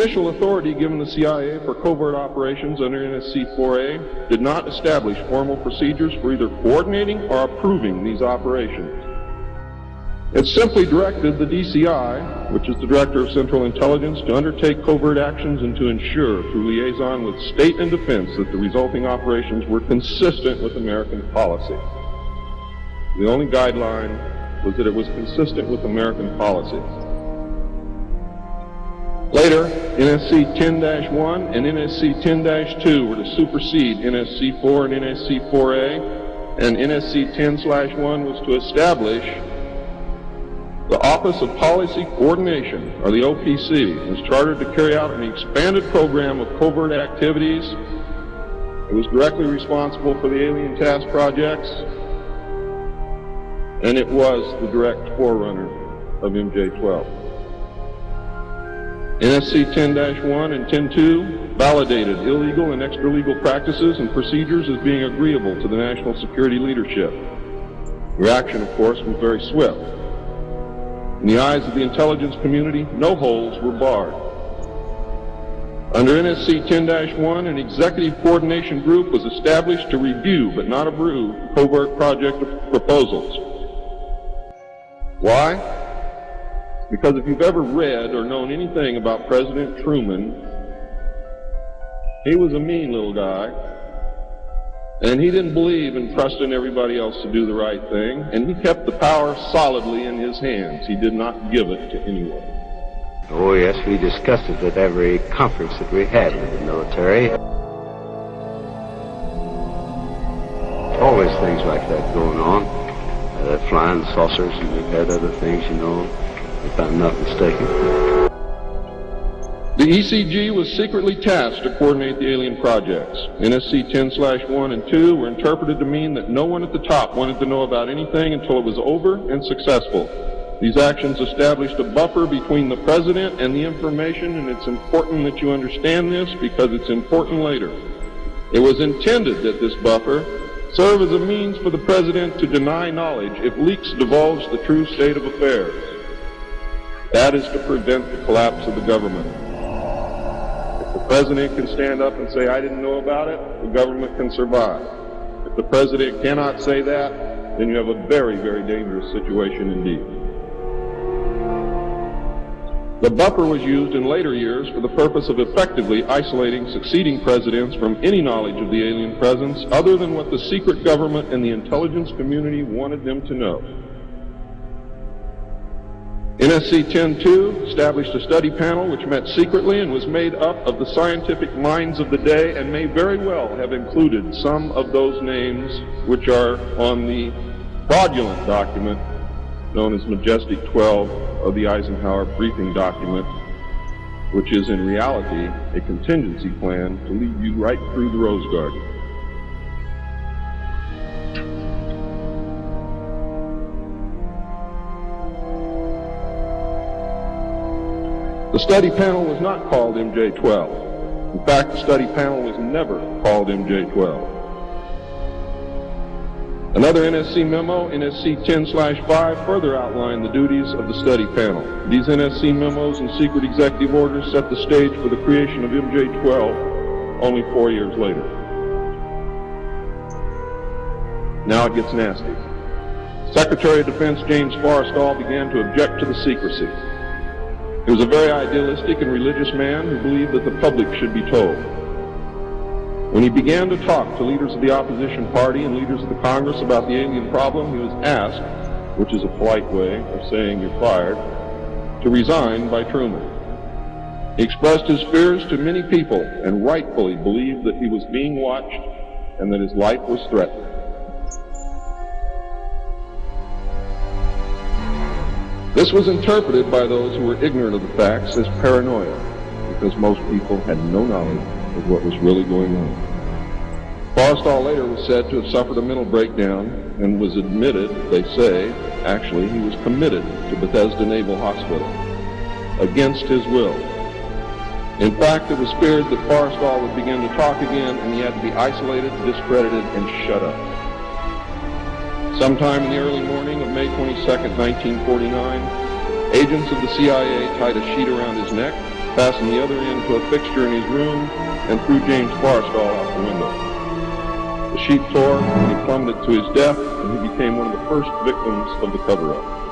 initial authority given the CIA for covert operations under NSC-4A did not establish formal procedures for either coordinating or approving these operations. It simply directed the DCI, which is the Director of Central Intelligence, to undertake covert actions and to ensure, through liaison with state and defense, that the resulting operations were consistent with American policy. The only guideline was that it was consistent with American policy. Later, NSC 10-1 and NSC 10-2 were to supersede NSC 4 and NSC 4A, and NSC 10/1 was to establish the Office of Policy Coordination, or the OPC, was chartered to carry out an expanded program of covert activities. It was directly responsible for the alien task projects, and it was the direct forerunner of MJ12. NSC 10-1 and 10-2 validated illegal and extra-legal practices and procedures as being agreeable to the national security leadership. Reaction, of course, was very swift. In the eyes of the intelligence community, no holes were barred. Under NSC 10-1, an executive coordination group was established to review but not approve covert project proposals. Why? Because if you've ever read or known anything about President Truman, he was a mean little guy, and he didn't believe in trusting everybody else to do the right thing, and he kept the power solidly in his hands. He did not give it to anyone. Oh yes, we discussed it at every conference that we had with the military. Always things like that going on. Flying saucers, and we've had other things, you know, if I'm not mistaken. The ECG was secretly tasked to coordinate the alien projects. NSC 10/1 and 2 were interpreted to mean that no one at the top wanted to know about anything until it was over and successful. These actions established a buffer between the president and the information, and it's important that you understand this because it's important later. It was intended that this buffer serve as a means for the president to deny knowledge if leaks divulge the true state of affairs. That is to prevent the collapse of the government. If the president can stand up and say, I didn't know about it, the government can survive. If the president cannot say that, then you have a very, very dangerous situation indeed. The buffer was used in later years for the purpose of effectively isolating succeeding presidents from any knowledge of the alien presence other than what the secret government and the intelligence community wanted them to know. NSC 10-2 established a study panel which met secretly and was made up of the scientific minds of the day and may very well have included some of those names which are on the fraudulent document known as Majestic 12 of the Eisenhower briefing document, which is in reality a contingency plan to lead you right through the Rose Garden. The study panel was not called MJ12. In fact, the study panel was never called MJ12. Another NSC memo, NSC 10/5, further outlined the duties of the study panel. These NSC memos and secret executive orders set the stage for the creation of MJ12 only 4 years later. Now it gets nasty. Secretary of Defense James Forrestal began to object to the secrecy. He was a very idealistic and religious man who believed that the public should be told. When he began to talk to leaders of the opposition party and leaders of the Congress about the alien problem, he was asked, which is a polite way of saying you're fired, to resign by Truman. He expressed his fears to many people and rightfully believed that he was being watched and that his life was threatened. This was interpreted by those who were ignorant of the facts as paranoia, because most people had no knowledge of what was really going on. Forrestal later was said to have suffered a mental breakdown and was admitted, they say, actually he was committed to Bethesda Naval Hospital, against his will. In fact, it was feared that Forrestal would begin to talk again and he had to be isolated, discredited, and shut up. Sometime in the early morning of May 22, 1949, agents of the CIA tied a sheet around his neck, fastened the other end to a fixture in his room, and threw James Barstow out the window. The sheet tore, and he plummeted to his death, and he became one of the first victims of the cover-up.